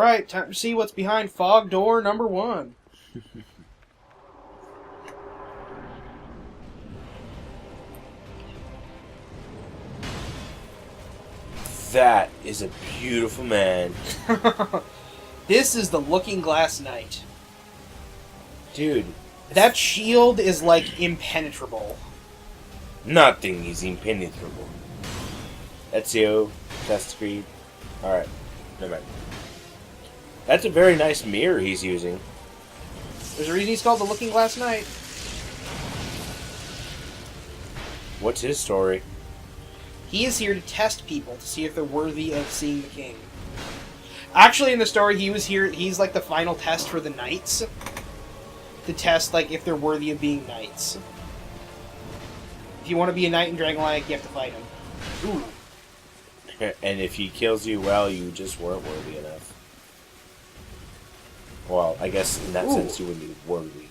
Alright, time to see what's behind fog door number 1. That is a beautiful man. This is the Looking Glass Knight. Dude. That shield is, like, impenetrable. Nothing is impenetrable. Ezio, test screen. Alright, never mind. That's a very nice mirror he's using. There's a reason he's called the Looking Glass Knight. What's his story? He is here to test people to see if they're worthy of seeing the king. Actually, in the story, he was here. He's like the final test for the knights. To test, like, if they're worthy of being knights. If you want to be a knight in Dragonlike, you have to fight him. Ooh. And if he kills you, well, you just weren't worthy enough. Well, I guess in that sense you wouldn't be worthy.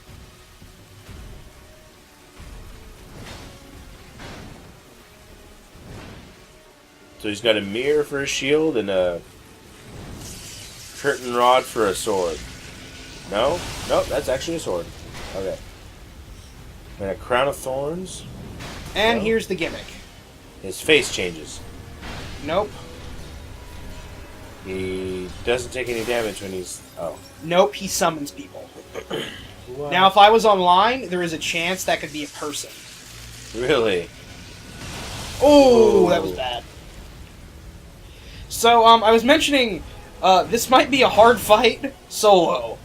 So he's got a mirror for a shield and a curtain rod for a sword. No? Nope, that's actually a sword. Okay. And a crown of thorns. And No. here's the gimmick. His face changes. Nope. He doesn't take any damage when he's... Oh. Nope, he summons people. What? Now, if I was online, there is a chance that could be a person. Really? Oh, that was bad. So, I was mentioning, this might be a hard fight solo.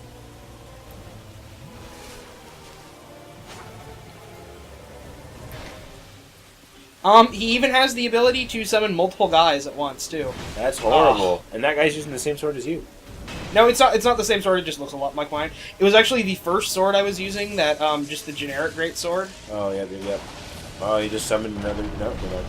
He even has the ability to summon multiple guys at once, too. That's horrible. And that guy's using the same sword as you. No, it's not the same sword, it just looks a lot like mine. It was actually the first sword I was using, that, just the generic great sword. Oh, yeah, yeah. Oh, he just summoned another... No, no.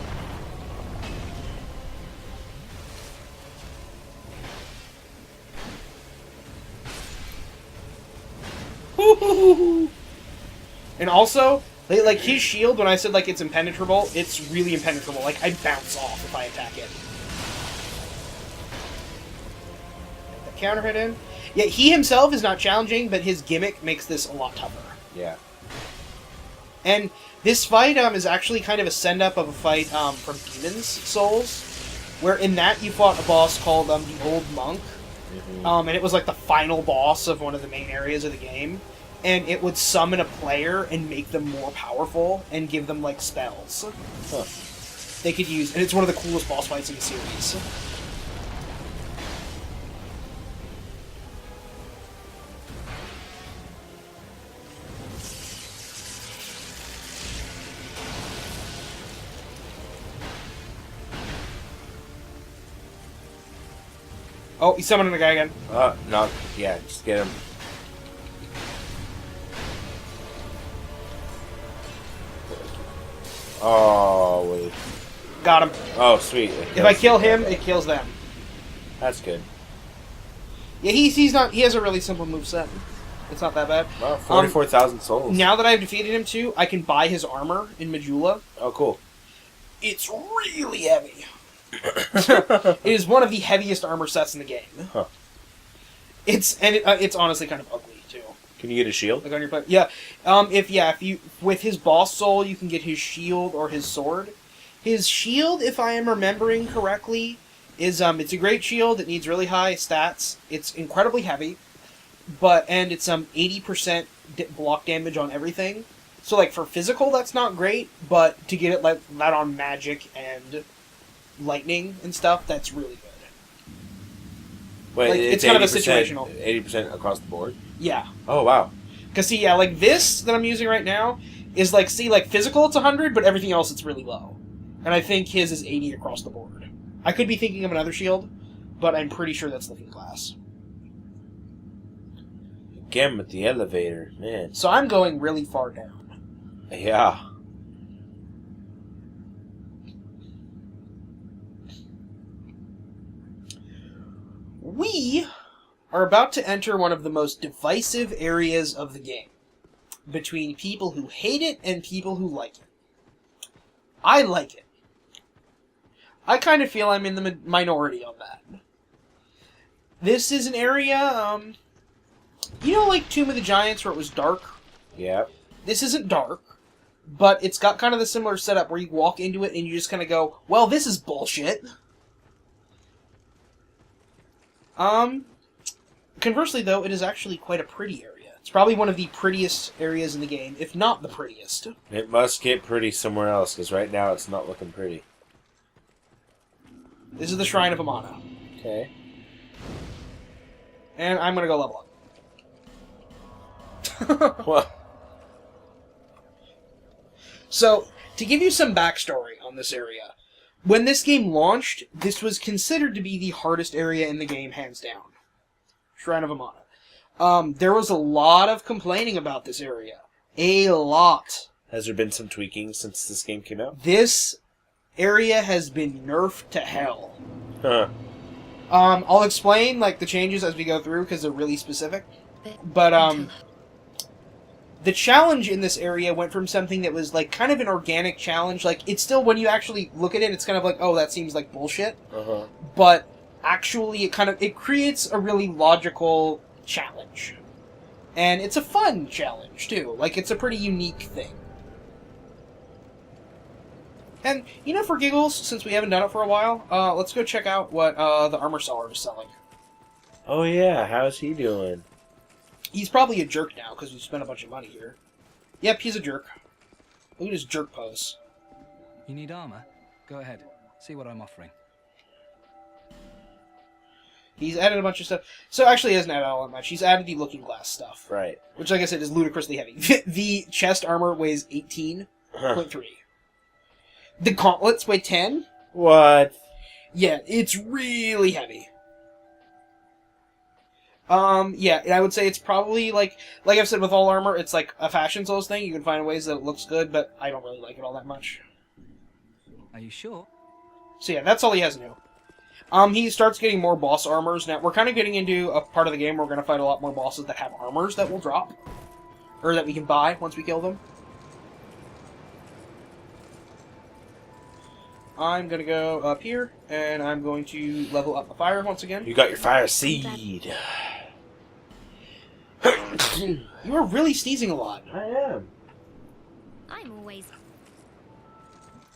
And also, like, his shield, when I said, like, it's impenetrable, it's really impenetrable. Like, I bounce off if I attack it. Get the counter hit in. Yeah, he himself is not challenging, but his gimmick makes this a lot tougher. Yeah. And this fight is actually kind of a send-up of a fight from Demon's Souls, where in that you fought a boss called the Old Monk, and it was like the final boss of one of the main areas of the game, and it would summon a player and make them more powerful and give them like spells they could use, and it's one of the coolest boss fights in the series. Oh, he's summoning the guy again. No, yeah, just get him. Oh, wait. Got him. Oh, sweet. If I kill him, it kills them. That's good. Yeah, he has a really simple moveset. It's not that bad. Wow, 44,000 souls. Now that I've defeated him too, I can buy his armor in Majula. Oh, cool. It's really heavy. It is one of the heaviest armor sets in the game. Huh. It's honestly kind of ugly too. Can you get a shield? Like on your plate. Yeah. If you with his boss soul, you can get his shield or his sword. His shield, if I am remembering correctly, is it's a great shield. It needs really high stats. It's incredibly heavy, and it's 80% block damage on everything. So like for physical, that's not great, but to get it like that on magic and lightning and stuff, that's really good. Wait, Like, it's kind of a situational. 80% across the board? Yeah. Oh, wow. Because see, yeah, like this that I'm using right now is like, see, like physical it's 100, but everything else it's really low. And I think his is 80 across the board. I could be thinking of another shield, but I'm pretty sure that's Looking Glass. Again with the elevator, man. So I'm going really far down. Yeah. We are about to enter one of the most divisive areas of the game, between people who hate it and people who like it. I like it. I kind of feel I'm in the minority on that. This is an area, you know, like Tomb of the Giants, where it was dark? Yep. This isn't dark, but it's got kind of the similar setup where you walk into it and you just kind of go, well, this is bullshit. Conversely, though, it is actually quite a pretty area. It's probably one of the prettiest areas in the game, if not the prettiest. It must get pretty somewhere else, because right now it's not looking pretty. This is the Shrine of Amana. Okay. And I'm gonna go level up. Well, So, to give you some backstory on this area, when this game launched, this was considered to be the hardest area in the game, hands down. Shrine of Amana. There was a lot of complaining about this area. A lot. has there been some tweaking since this game came out? This area has been nerfed to hell. Huh. I'll explain, like, the changes as we go through, because they're really specific. But, the challenge in this area went from something that was, like, kind of an organic challenge. Like, it's still, when you actually look at it, it's kind of like, oh, that seems like bullshit. Uh-huh. But, actually, it creates a really logical challenge. And it's a fun challenge, too. Like, it's a pretty unique thing. And, you know, for giggles, since we haven't done it for a while, let's go check out what the armor seller is selling. Oh yeah, how's he doing? He's probably a jerk now, because we spent a bunch of money here. Yep, he's a jerk. Look at his jerk pose. You need armor? Go ahead. See what I'm offering. He's added a bunch of stuff. So, actually, he hasn't added all that much. He's added the looking glass stuff. Right. Which, like I said, is ludicrously heavy. The chest armor weighs 18.3. Huh. The gauntlets weigh 10. What? Yeah, it's really heavy. Yeah, I would say it's probably, like I've said with all armor, it's like a Fashion Souls thing. You can find ways that it looks good, but I don't really like it all that much. Are you sure? So yeah, that's all he has new. He starts getting more boss armors. Now, we're kind of getting into a part of the game where we're going to fight a lot more bosses that have armors that will drop. Or that we can buy once we kill them. I'm going to go up here, and I'm going to level up the fire once again. You got your fire seed. You are really sneezing a lot. I am. I'm always...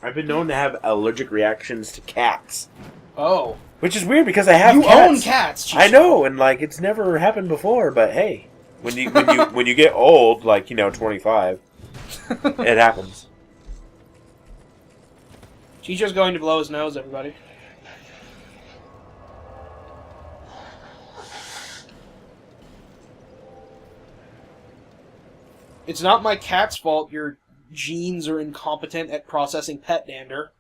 I've been known to have allergic reactions to cats. Oh. Which is weird because I have You cats. own cats, Chicho. I know, and like it's never happened before, but hey. When you get old, like, 25, it happens. Chicho's going to blow his nose, everybody. It's not my cat's fault your genes are incompetent at processing pet dander.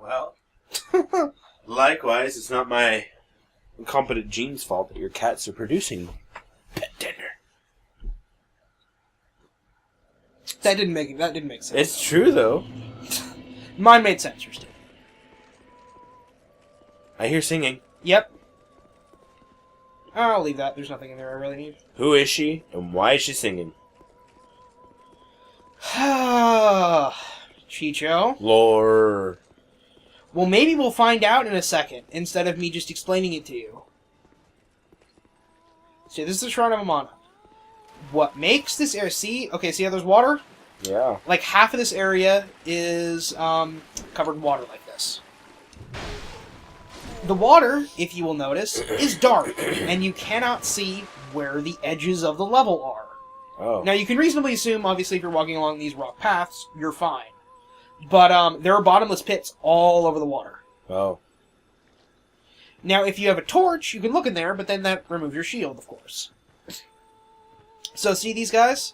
Well, likewise, it's not my incompetent genes' fault that your cats are producing pet dinner. That didn't make sense. It's true, though. Mine made sense, yours did. I hear singing. Yep. I'll leave that. There's nothing in there I really need. Who is she, and why is she singing? Chicho. Lore. Well, maybe we'll find out in a second, instead of me just explaining it to you. So this is the Shrine of Amana. What makes this area... See how there's water? Yeah. Like, half of this area is covered in water like this. The water, if you will notice, is dark, and you cannot see where the edges of the level are. Oh. Now, you can reasonably assume, obviously, if you're walking along these rock paths, you're fine. But there are bottomless pits all over the water. Oh. Now, if you have a torch, you can look in there, but then that removes your shield, of course. So, see these guys?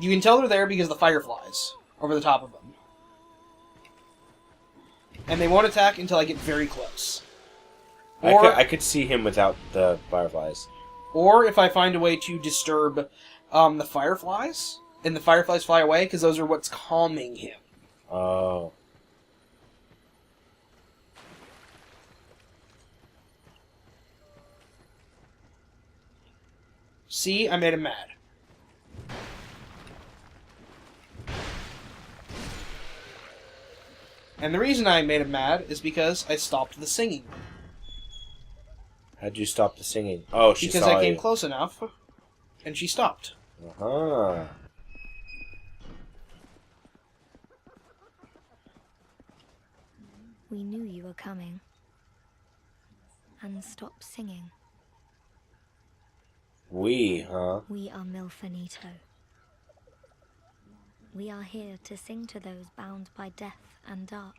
You can tell they're there because of the fireflies over the top of them. And they won't attack until I get very close. I could see him without the fireflies. Or if I find a way to disturb the fireflies, and the fireflies fly away, because those are what's calming him. Oh. See? I made him mad. And the reason I made him mad is because I stopped the singing. How'd you stop the singing? Oh, she Because saw I came you. close enough, and she stopped. Uh-huh. We knew you were coming. And stop singing. We, huh? We are Milfanito. We are here to sing to those bound by death and dark.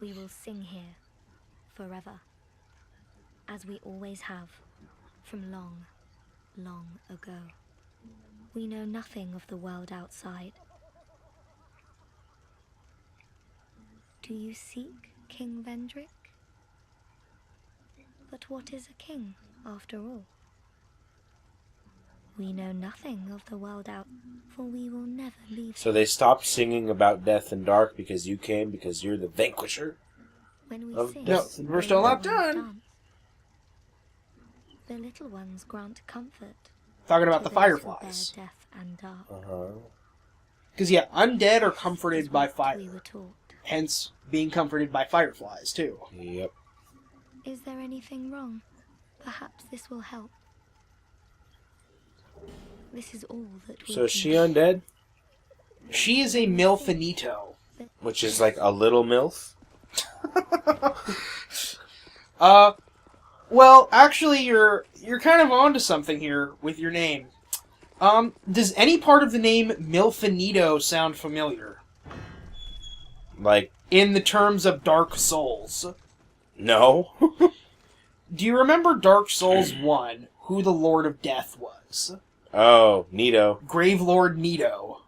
We will sing here forever, as we always have, from long, long ago. We know nothing of the world outside. Do you seek King Vendrick? But what is a king, after all? We know nothing of the world out, for we will never leave. So they stopped singing about death and dark because you came, because you're the vanquisher? When we of sing, death. No, we're still not the little ones done. dance. The little ones grant comfort. Talking about to the those who bear fireflies. death and dark. Uh-huh. Because, yeah, undead are comforted by We fire. were taught. Hence, being comforted by fireflies, too. Yep. Is there anything wrong? Perhaps this will help. This is all that we So is can she do. undead? She is a Milfanito. Which is like a little MILF? Well, actually, you're kind of onto something here with your name. Does any part of the name Milfanito sound familiar? Like, In the terms of Dark Souls. no? Do you remember Dark Souls 1, who the Lord of Death was? Oh, Nito. Grave Lord Nito.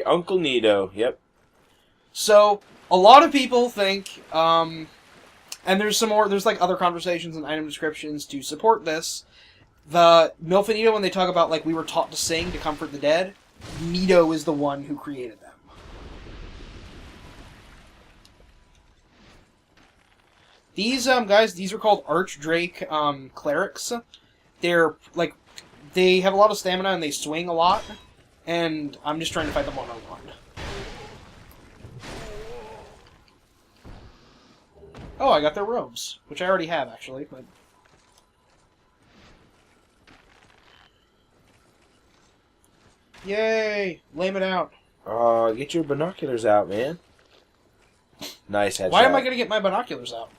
Uncle Nito, yep. So, a lot of people think, and there's like other conversations and item descriptions to support this. The Milfanito, when they talk about, like, we were taught to sing to comfort the dead, Nito is the one who created them. These, guys, these are called Archdrake, clerics. They're, like, they have a lot of stamina and they swing a lot, and I'm just trying to fight them one-on-one. Oh, I got their robes, which I already have, actually, but... Yay! Lame it out. Get your binoculars out, man. Nice headshot. Why am I going to get my binoculars out?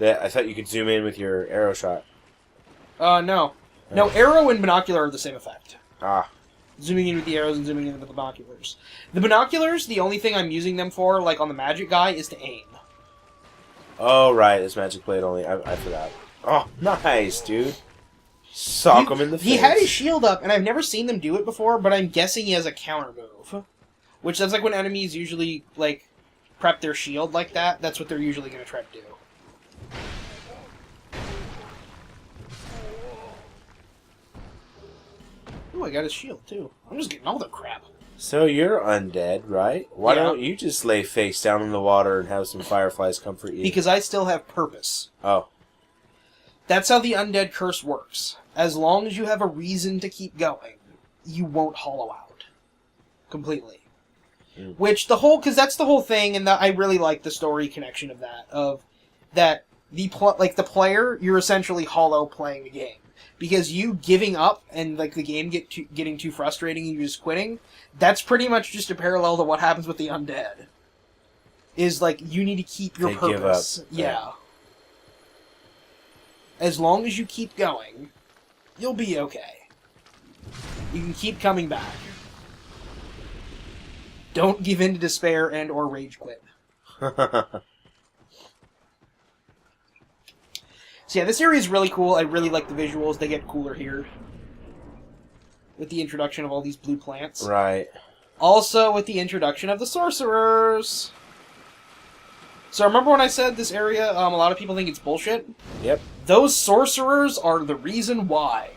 I thought you could zoom in with your arrow shot. No. No, arrow and binocular are the same effect. Ah. Zooming in with the arrows and zooming in with the binoculars. The binoculars, the only thing I'm using them for, like on the magic guy, is to aim. Oh, right. It's magic blade only. I forgot. Oh, nice, dude. Sock him in the face. He had his shield up, and I've never seen them do it before, but I'm guessing he has a counter move. Which, that's like when enemies usually, like, prep their shield like that. That's what they're usually going to try to do. Ooh, I got his shield, too. I'm just getting all the crap. So you're undead, right? Why Yeah. don't you just lay face down in the water and have some fireflies comfort you? Because I still have purpose. Oh. That's how the undead curse works. As long as you have a reason to keep going, you won't hollow out. Completely. Mm. Which, because that's the whole thing, and I really like the story connection of that, the player, you're essentially hollow playing the game. Because you giving up and, like, the game getting too frustrating and you just quitting, that's pretty much just a parallel to what happens with the undead. Is, like, you need to keep your They give purpose. up. Yeah. As long as you keep going, you'll be okay. You can keep coming back. Don't give in to despair and or rage quit. So yeah, this area is really cool. I really like the visuals. They get cooler here. With the introduction of all these blue plants. Right. Also with the introduction of the sorcerers. So remember when I said this area, a lot of people think it's bullshit? Yep. Those sorcerers are the reason why.